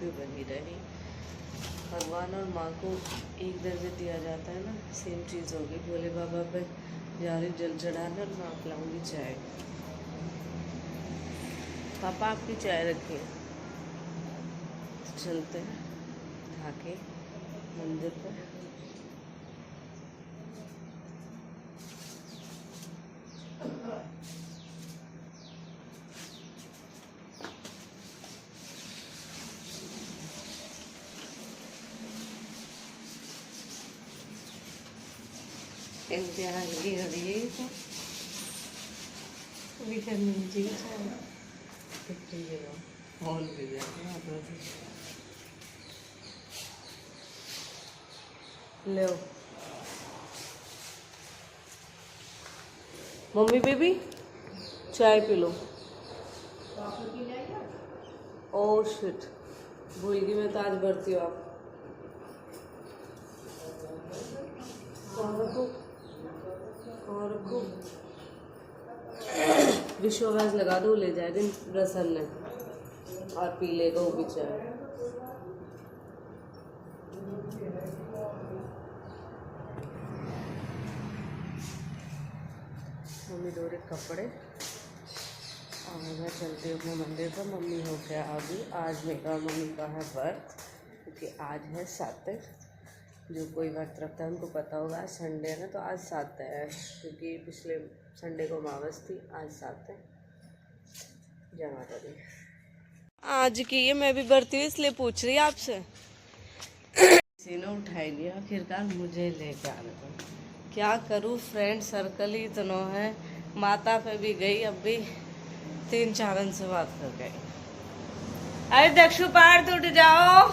भी बनी रही। भगवान और माँ को एक दर्जे दिया जाता है ना, सेम चीज़ होगी। भोले बाबा पे जा रही जल चढ़ाने और मैं पिलाऊंगी चाय। पापा आपकी चाय रखिए। चलते हैं आके मंदिर पर। इम्तिहान की हो रही है तो विटामिन जी हॉल भी लो मम्मी बेबी चाय पी लो। ओह शिट, भूल गई मैं तो आज भरती हूँ। आप और रखो विश्वास लगा दो, ले जाएगा रसन ने और पी लेगा वो भी चाय। मम्मी धो रहे कपड़े और मैं चलती हूँ अपने मंदिर पर। मम्मी हो गया अभी, आज मेरा मम्मी का है व्रत, क्योंकि आज है सातक। जो कोई व्रत रखता है उनको पता होगा, आज संडे है ना, तो आज सातक है, क्योंकि पिछले संडे को अमावस थी, आज सातक है। जय माता दी। आज की है, मैं भी भरती हूँ इसलिए पूछ रही आपसे। किसी ने उठाई लिया, आखिरकार मुझे लेके आना था। क्या करूँ, फ्रेंड सर्कल ही इतना है। माता पे भी गई, अब भी 3-4 से बात कर गई। अरे दक्षु पार्थ उठ जाओ,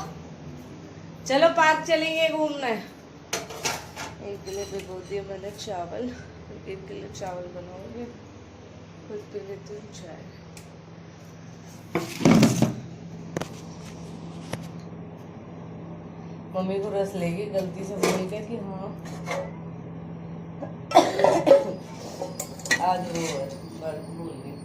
चलो पार्क चलेंगे घूमने। एक के लिए भिगो दिया मैंने चावल, एक के लिए चावल बनाऊंगी, खुद पी लेती हूँ चाय। मम्मी को रस लेगी गलती से बोल के कि हाँ आज वो है, भूल गई।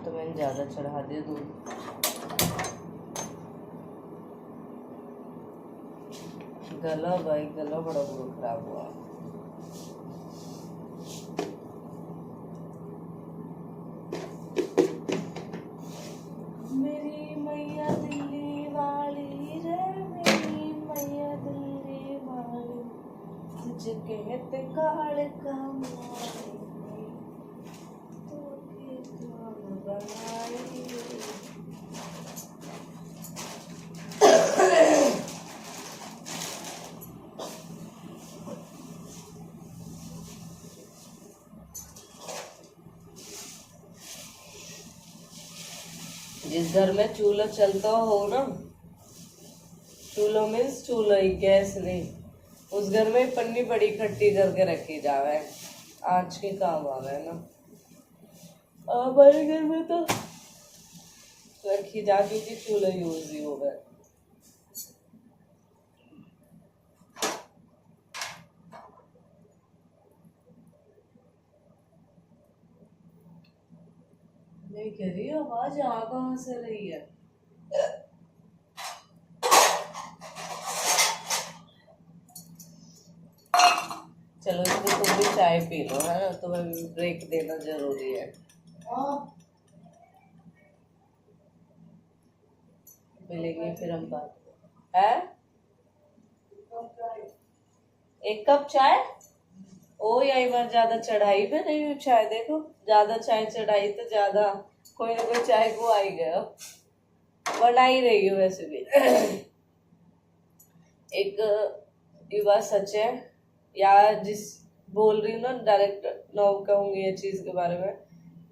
तो मैंने ज़्यादा चढ़ा दिया दूध। गला भाई गला बड़ा बुरा खराब हुआ। मेरी मैया दिल्ली वाली रे, मेरी मैया दिल्ली वाली, तुझे कहते काल का मारी, तो बनाई। जिस घर में चूल्हा चलता हो ना, चूल्हा मीन्स चूल्हा ही, गैस नहीं, उस घर में पन्नी बड़ी इकट्ठी करके रखी जावे, आज के काम आवे ना। हमारे घर में तो रखी जा, क्योंकि चूल्हा यूज ही हो गया। नहीं कह रही आवाज यहाँ कहाँ से रही है। चलो इसमें तुम भी चाय पी लो, है ना, तुम्हें ब्रेक देना जरूरी है। मिलेंगे फिर हम बात है। 1 कप चाय, ओ यही बार ज्यादा चढ़ाई पे नहीं हुई चाय। देखो ज्यादा चाय चढ़ाई तो ज्यादा कोई ना कोई चाय को आई गया, बना ही रही हो वैसे भी। एक ये बात सच है, या जिस बोल रही हूँ ना, डायरेक्ट नो कहूंगी ये चीज के बारे में,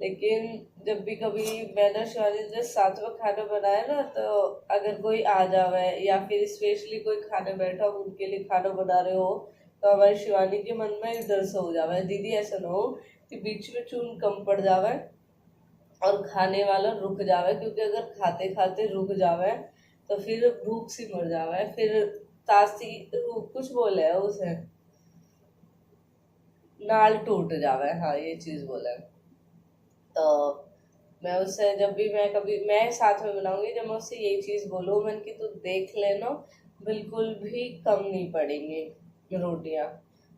लेकिन जब भी कभी मैंने शिवानी ने साथ में खाना बनाया ना, तो अगर कोई आ जावे या फिर स्पेशली कोई खाने बैठा हो, उनके लिए खाना बना रहे हो, तो हमारी शिवानी के मन में डर से हो जावे, दीदी ऐसा ना हो कि बीच में चून कम पड़ जावे और खाने वाला रुक जावे, क्योंकि अगर खाते खाते रुक जावे तो फिर भूख सी मर जावे, फिर तासी कुछ बोले है उसे, नाल टूट जावे, हाँ ये चीज बोले। तो मैं उससे जब भी मैं साथ में बनाऊंगी, जब मैं उससे यही चीज बोलूँ मैंने कि तू देख लेना बिल्कुल भी कम नहीं पड़ेंगी रोटियां,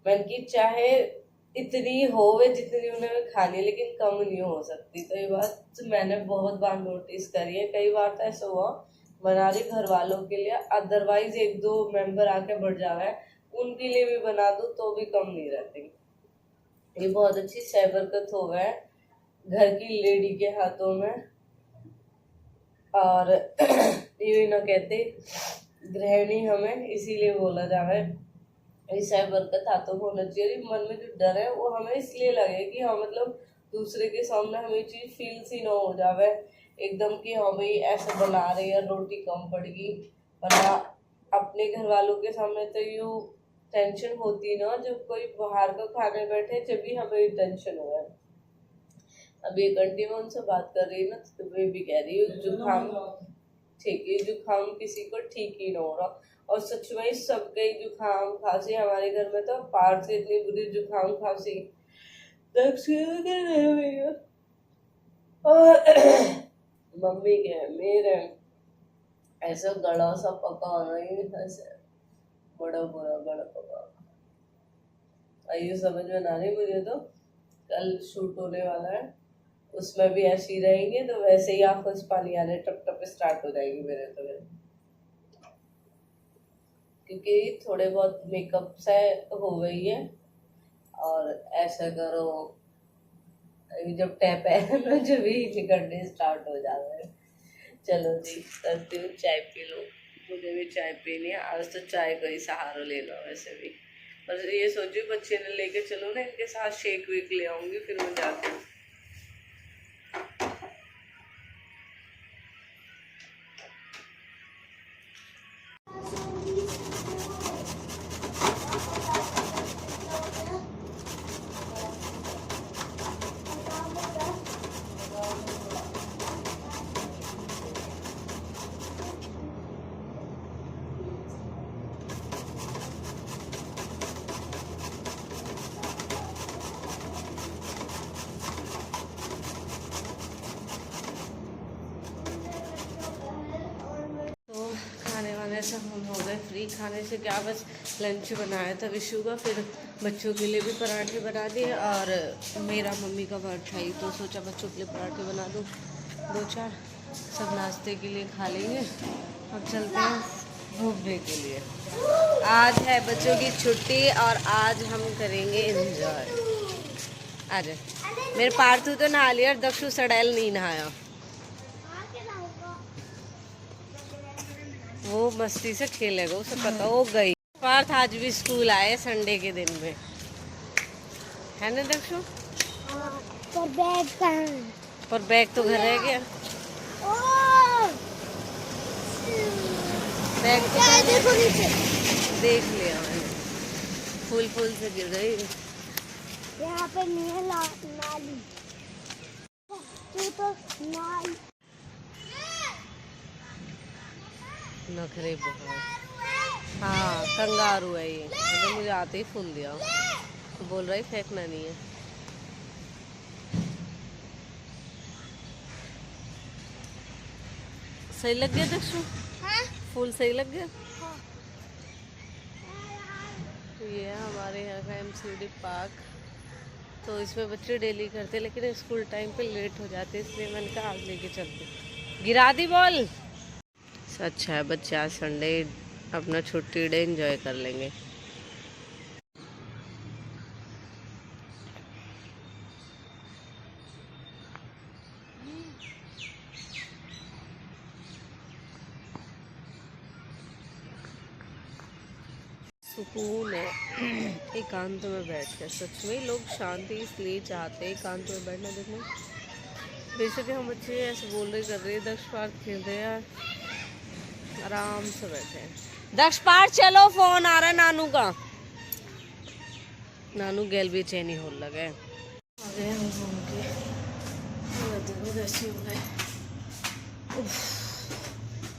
मैंने कि चाहे इतनी होवे जितनी उन्हें खानी, लेकिन कम नहीं हो सकती। तो ये बात मैंने बहुत बार नोटिस करी है। कई बार तो ऐसा हुआ बना रही घर वालों के लिए, अदरवाइज एक दो मेंबर आके बढ़ जावे उनके लिए भी बना दूं तो भी कम नहीं रहती। ये बहुत अच्छी सैबरकत हो गया है घर की लेडी के हाथों में। और ये ना कहते गृहिणी हमें इसीलिए बोला जावे ऐसा बरकत हाथों में होना चाहिए। मन में जो डर है वो हमें इसलिए लगे कि हाँ मतलब दूसरे के सामने हमें चीज फील सी ना हो जावे एकदम कि हाँ भाई ऐसे बना रही है रोटी कम पड़ेगी, वरना अपने घर वालों के सामने तो यूँ टेंशन होती ना, जब कोई बाहर का खाने बैठे जब भी हमें टेंशन हो है। अभी एक आंटी में उनसे बात कर रही ना, तो वे भी कह रही है जुकाम ठीक है, जुकाम किसी को ठीक ही ना हो रहा, और सच में सबके जुकाम खांसी, हमारे घर में तो पार से इतनी बुरी जुकाम खांसी और मम्मी के मेरे ऐसा गला सा पका नहीं, ऐसे बड़ा बुरा गला पका। आइए समझ में ना रही मुझे, तो कल शूट होने वाला है उसमें भी ऐसे ही रहेंगे, तो वैसे ही आंखों से पानी आने टप टप स्टार्ट हो जाएगी मेरे तो क्योंकि थोड़े बहुत मेकअप से हो गई है। और ऐसा करो जब टैप है ना जब ही निकलने स्टार्ट हो जाता है। चलो जी करती हूँ, चाय पी लो, मुझे भी चाय पीनी है आज, तो चाय का ही सहारा ले लो। वैसे भी और ये सोची बच्चे ने लेके चलो ना, इनके साथ शेक वेक ले आऊंगी फिर मैं जाती हूँ। से हम हो गए फ्री, खाने से क्या बस लंच बनाया था विशु का, फिर बच्चों के लिए भी पराठे बना दिए, और मेरा मम्मी का बर्थडे है तो सोचा बच्चों के लिए पराठे बना दूँ दो चार, सब नाश्ते के लिए खा लेंगे। अब चलते हैं घूमने के लिए, आज है बच्चों की छुट्टी और आज हम करेंगे एंजॉय। आज मेरे पार्थू तो नहा लिया, दक्षु सड़ैल नहीं नहाया, वो मस्ती से खेलेगा, उसे पता हो गई। पार्थ आज भी स्कूल आए संडे के दिन में, है ना दक्षु? पर बैग कहाँ? पर बैग तो घर रह गया। बैग तो देखो नीचे, देख लिया मैंने, फूल फूल से गिर गई। यहाँ पे नहीं है नाली, तो नाली नखरे बहुत। हाँ कंगारू है ये, तो मुझे आते ही फूल दिया, तो बोल रहा है फेंकना नहीं है। सही लग गया दक्षु? फूल सही लग गया? ये है हमारे यहाँ का MCD पार्क, तो इसमें बच्चे डेली करते, लेकिन स्कूल टाइम पे लेट हो जाते, इसलिए मैंने कहा आज लेके चलते। गिरा दी बॉल। अच्छा है बच्चे आज संडे अपना छुट्टी डे एंजॉय कर लेंगे। सुकून है एकांत में बैठकर, सच में लोग शांति इसलिए चाहते हैं एकांत में बैठना। देखना बेशक हम बच्चे ऐसे बोल रहे कर रहे हैं, दक्ष पार्क खेल रहे हैं, आराम से बैठे हैं। दक्ष पार्क चलो, फोन आ रहा है नानू का, नानू गैल भी चैनी हो लगे। आ गए हम घूम के,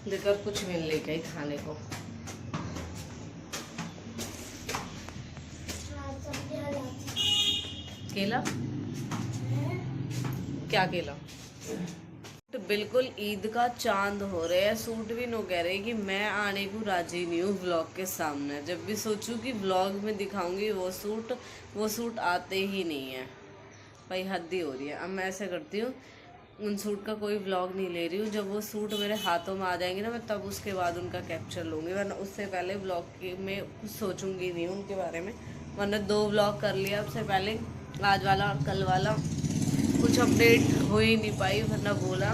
देखकर कुछ मिल लेके खाने को। केला क्या केला? तो बिल्कुल ईद का चांद हो रहे हैं। सूट भी नो कह रहे कि मैं आने को राजी नहीं हूँ व्लॉग के सामने। जब भी सोचूं कि व्लॉग में दिखाऊंगी वो सूट आते ही नहीं है। भाई हद ही हो रही है। अब मैं ऐसे करती हूँ, उन सूट का कोई व्लॉग नहीं ले रही हूँ। जब वो सूट मेरे हाथों में आ जाएंगे ना, मैं तब उसके बाद उनका कैप्चर लूँगी, वरना उससे पहले व्लॉग में कुछ सोचूंगी नहीं उनके बारे में। वरना 2 व्लॉग कर लिया अब से पहले, आज वाला और कल वाला, कुछ अपडेट हो ही नहीं पाई, वरना बोला।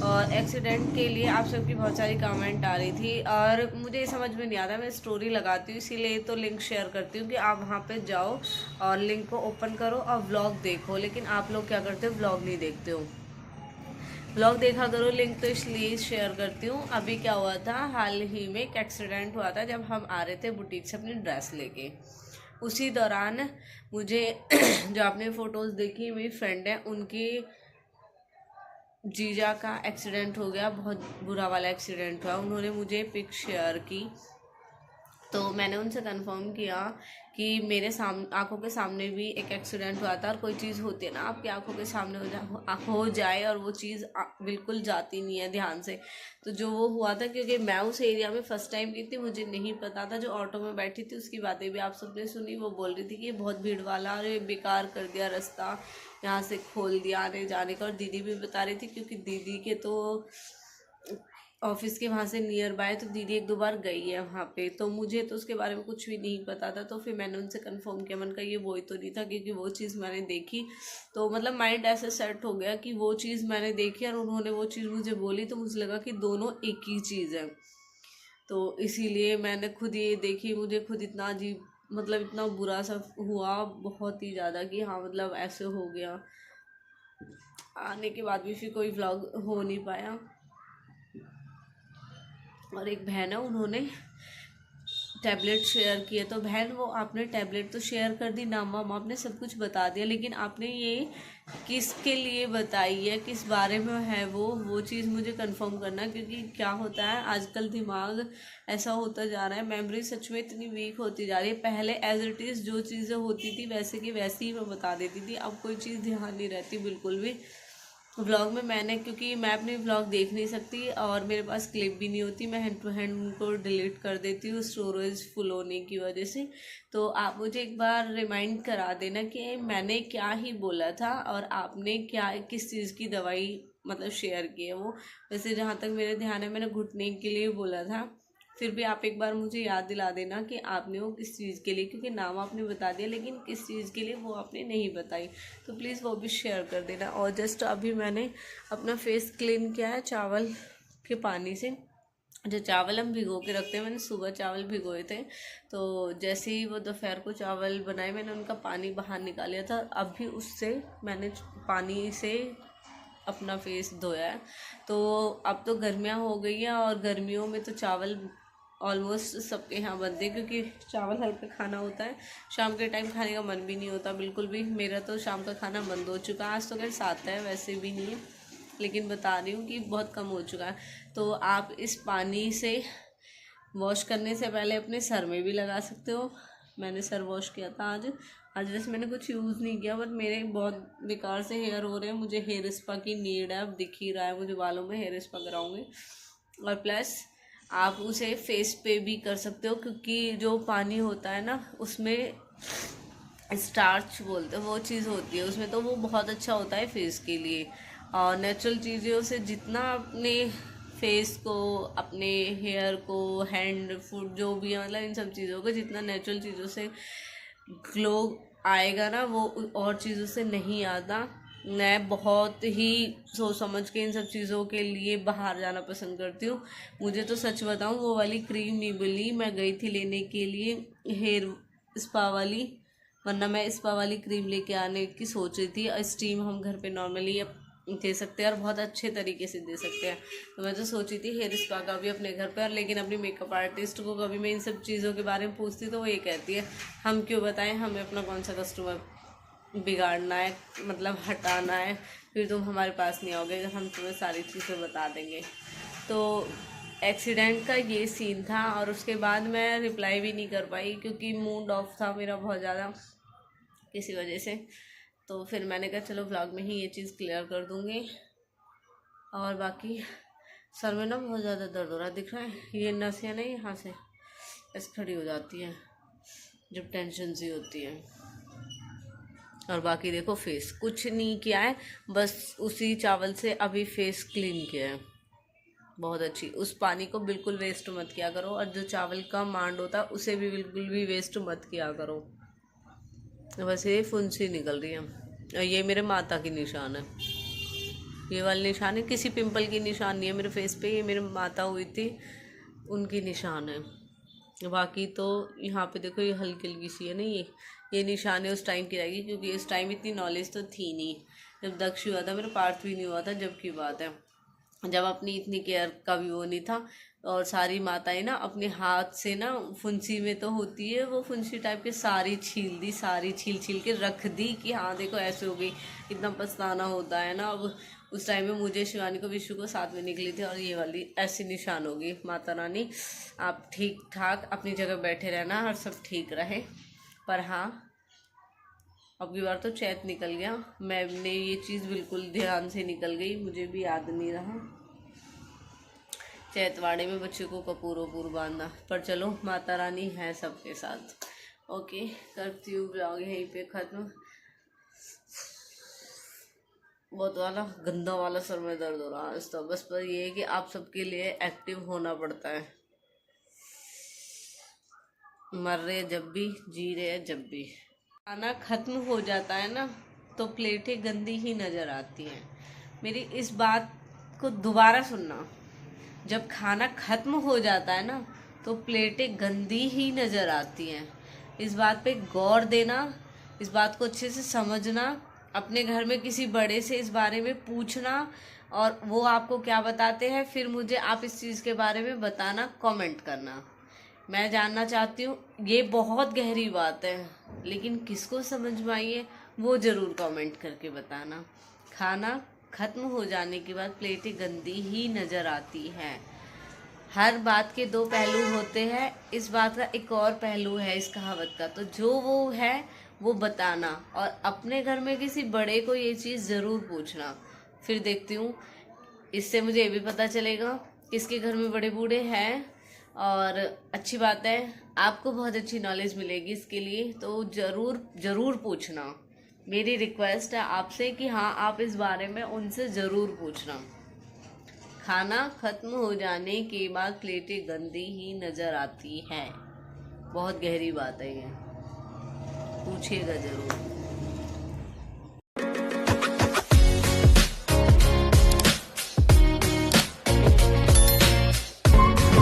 और एक्सीडेंट के लिए आप सबकी बहुत सारी कमेंट आ रही थी और मुझे समझ में नहीं आता। मैं स्टोरी लगाती हूँ इसीलिए तो लिंक शेयर करती हूँ कि आप वहाँ पे जाओ और लिंक को ओपन करो और व्लॉग देखो। लेकिन आप लोग क्या करते हो, व्लॉग नहीं देखते हो। व्लॉग देखा करो, लिंक तो इसलिए शेयर करती हूँ। अभी क्या हुआ था, हाल ही में एक एक्सीडेंट हुआ था जब हम आ रहे थे बुटीक से अपनी ड्रेस लेके। उसी दौरान मुझे जो आपने फ़ोटोज़ देखी, मेरी फ्रेंड है, उनकी जीजा का एक्सीडेंट हो गया। बहुत बुरा वाला एक्सीडेंट हुआ। उन्होंने मुझे पिक शेयर की तो मैंने उनसे कंफर्म किया कि मेरे आंखों के सामने भी एक एक्सीडेंट हुआ था। और कोई चीज़ होती है ना आपकी आंखों के सामने हो जाए और वो चीज़ बिल्कुल जाती नहीं है ध्यान से। तो जो वो हुआ था, क्योंकि मैं उस एरिया में फ़र्स्ट टाइम गई थी, मुझे नहीं पता था। जो ऑटो में बैठी थी उसकी बातें भी आप सबने सुनी। वो बोल रही थी कि बहुत भीड़ वाला, अरे बेकार कर दिया रास्ता, यहाँ से खोल दिया आने जाने का। और दीदी भी बता रही थी, क्योंकि दीदी के तो ऑफिस के वहाँ से नियर बाय, तो दीदी 1-2 बार गई है वहाँ पे। तो मुझे तो उसके बारे में कुछ भी नहीं पता था। तो फिर मैंने उनसे कंफर्म किया, मैंने कहा ये वही तो नहीं था, क्योंकि वो चीज़ मैंने देखी। तो मतलब माइंड ऐसे सेट हो गया कि वो चीज़ मैंने देखी और उन्होंने वो चीज़ मुझे बोली, तो मुझे लगा कि दोनों एक ही चीज़ है। तो इसीलिए मैंने खुद ये देखी, मुझे खुद इतना अजीब, मतलब इतना बुरा सा हुआ, बहुत ही ज़्यादा, कि हाँ मतलब ऐसे हो गया। आने के बाद भी फिर कोई व्लॉग हो नहीं पाया। और एक बहन है, उन्होंने टैबलेट शेयर किए। तो बहन, वो आपने टैबलेट तो शेयर कर दी, नाम वाम आपने सब कुछ बता दिया, लेकिन आपने ये किसके लिए बताई है, किस बारे में है वो चीज़ मुझे कंफर्म करना। क्योंकि क्या होता है आजकल, दिमाग ऐसा होता जा रहा है, मेमोरी सच में इतनी वीक होती जा रही है। पहले एज इट इज़ जो चीज़ें होती थी वैसे की वैसी ही मैं बता देती थी, अब कोई चीज़ ध्यान नहीं रहती बिल्कुल भी। व्लॉग में मैंने, क्योंकि मैं अपने व्लॉग देख नहीं सकती और मेरे पास क्लिप भी नहीं होती, मैं हैंड टू हैंड उनको डिलीट कर देती हूँ स्टोरेज फुल होने की वजह से। तो आप मुझे एक बार रिमाइंड करा देना कि मैंने क्या ही बोला था और आपने क्या, किस चीज़ की दवाई मतलब शेयर की है वो। वैसे जहाँ तक मेरे ध्यान है, मैंने घुटने के लिए बोला था। फिर भी आप एक बार मुझे याद दिला देना कि आपने वो किस चीज़ के लिए, क्योंकि नाम आपने बता दिया लेकिन किस चीज़ के लिए वो आपने नहीं बताई। तो प्लीज़ वो भी शेयर कर देना। और जस्ट अभी मैंने अपना फेस क्लीन किया है चावल के पानी से। जो चावल हम भिगो के रखते हैं, मैंने सुबह चावल भिगोए थे, तो जैसे ही वो दोपहर को चावल बनाए मैंने उनका पानी बाहर निकाल लिया था। अभी उससे मैंने पानी से अपना फेस धोया है। तो अब तो गर्मियाँ हो गई हैं और गर्मियों में तो चावल ऑलमोस्ट सबके यहाँ बनते हैं, क्योंकि चावल हल्का खाना होता है। शाम के टाइम खाने का मन भी नहीं होता बिल्कुल भी। मेरा तो शाम का खाना बंद हो चुका है। आज तो खैर 7 है, वैसे भी नहीं है, लेकिन बता रही हूँ कि बहुत कम हो चुका है। तो आप इस पानी से वॉश करने से पहले अपने सर में भी लगा सकते हो। मैंने सर वॉश किया था आज वैसे मैंने कुछ यूज़ नहीं किया, बट मेरे बहुत बेकार से हेयर हो रहे हैं। मुझे हेयर स्पा की नीड है, अब दिख ही रहा है मुझे, बालों में हेयर स्पा कराऊंगी। और प्लस आप उसे फेस पे भी कर सकते हो, क्योंकि जो पानी होता है ना उसमें स्टार्च बोलते हैं वो चीज़ होती है उसमें, तो वो बहुत अच्छा होता है फेस के लिए। और नेचुरल चीज़ों से जितना अपने फेस को, अपने हेयर को, हैंड फुट जो भी है, मतलब इन सब चीज़ों को जितना नेचुरल चीज़ों से ग्लो आएगा ना, वो और चीज़ों से नहीं आता। मैं बहुत ही सोच समझ के इन सब चीज़ों के लिए बाहर जाना पसंद करती हूँ। मुझे तो सच बताऊँ, वो वाली क्रीम नहीं मिली, मैं गई थी लेने के लिए हेयर स्पा वाली, वरना मैं स्पा वाली क्रीम लेके आने की सोच रही थी। स्टीम हम घर पे नॉर्मली दे सकते हैं और बहुत अच्छे तरीके से दे सकते हैं। तो मैं तो सोची थी हेयर स्पा का भी अपने घर पर, लेकिन अपनी मेकअप आर्टिस्ट को कभी मैं इन सब चीज़ों के बारे में पूछती तो वो ये कहती है, हम क्यों बताएं, हमें अपना कौन सा कस्टमर बिगाड़ना है, मतलब हटाना है, फिर तुम हमारे पास नहीं आओगे, हम तुम्हें सारी चीज़ें बता देंगे। तो एक्सीडेंट का ये सीन था और उसके बाद मैं रिप्लाई भी नहीं कर पाई, क्योंकि मूड ऑफ था मेरा बहुत ज़्यादा किसी वजह से। तो फिर मैंने कहा चलो व्लॉग में ही ये चीज़ क्लियर कर दूँगी। और बाकी सर में ना बहुत ज़्यादा दर्द हो रहा है, दिख रहा है, ये नसें ना यहाँ से ऐसे खड़ी हो जाती है जब टेंशन सी होती है। और बाकी देखो फेस कुछ नहीं किया है, बस उसी चावल से अभी फेस क्लीन किया है। बहुत अच्छी, उस पानी को बिल्कुल वेस्ट मत किया करो, और जो चावल का मांड होता है उसे भी बिल्कुल भी वेस्ट मत किया करो। बस ये फुंसी निकल रही है, और ये मेरे माता की निशान है, ये वाली निशान है, किसी पिंपल की निशान नहीं है मेरे फेस पे, ये मेरे माता हुई थी उनकी निशान है। बाकी तो यहाँ पे देखो ये हल्की हल्की सी है ना, ये निशान है उस टाइम की रहेगी, क्योंकि इस टाइम इतनी नॉलेज तो थी नहीं। जब दक्ष हुआ था मेरा पार्थ भी नहीं हुआ था, जब की बात है, जब अपनी इतनी केयर का भी वो नहीं था। और सारी माताएं ना अपने हाथ से ना फुंसी में तो होती है वो फुंसी टाइप के, सारी छील दी, सारी छील छील के रख दी कि हाँ देखो ऐसे हो गई। इतना पछताना होता है ना। अब उस टाइम में मुझे, शिवानी को, विशु को साथ में निकली थी, और ये वाली ऐसी निशान होगी। माता रानी आप ठीक ठाक अपनी जगह बैठे रहना और सब ठीक रहे। पर हाँ, अब की बार तो चैत निकल गया, मैंने ये चीज़ बिल्कुल ध्यान से निकल गई, मुझे भी याद नहीं रहा। चैतवाड़े में बच्चे को कपूर वपूर बांधा, पर चलो माता रानी है सबके साथ। ओके, करती हूँ ब्लॉग यहीं पे ख़त्म। बहुत वाला गंदा वाला सर में दर्द हो रहा है तो बस पर ये है कि आप सबके लिए एक्टिव होना पड़ता है। मर रहे जब भी, जी रहे जब भी। खाना ख़त्म हो जाता है ना तो प्लेटें गंदी ही नज़र आती हैं। मेरी इस बात को दोबारा सुनना, जब खाना ख़त्म हो जाता है ना तो प्लेटें गंदी ही नज़र आती हैं। इस बात पे गौर देना, इस बात को अच्छे से समझना, अपने घर में किसी बड़े से इस बारे में पूछना, और वो आपको क्या बताते हैं फिर मुझे आप इस चीज़ के बारे में बताना, कमेंट करना। मैं जानना चाहती हूँ। ये बहुत गहरी बात है, लेकिन किसको समझ में आई है वो ज़रूर कमेंट करके बताना। खाना ख़त्म हो जाने के बाद प्लेटें गंदी ही नज़र आती हैं। हर बात के दो पहलू होते हैं, इस बात का एक और पहलू है इस कहावत का, तो जो वो है वो बताना, और अपने घर में किसी बड़े को ये चीज़ ज़रूर पूछना। फिर देखती हूँ, इससे मुझे ये भी पता चलेगा किसके घर में बड़े बूढ़े हैं, और अच्छी बात है, आपको बहुत अच्छी नॉलेज मिलेगी इसके लिए। तो ज़रूर पूछना, मेरी रिक्वेस्ट है आपसे कि हाँ आप इस बारे में उनसे ज़रूर पूछना। खाना ख़त्म हो जाने के बाद प्लेटें गंदी ही नज़र आती हैं। बहुत गहरी बात है ये, पूछिएगा ज़रूर।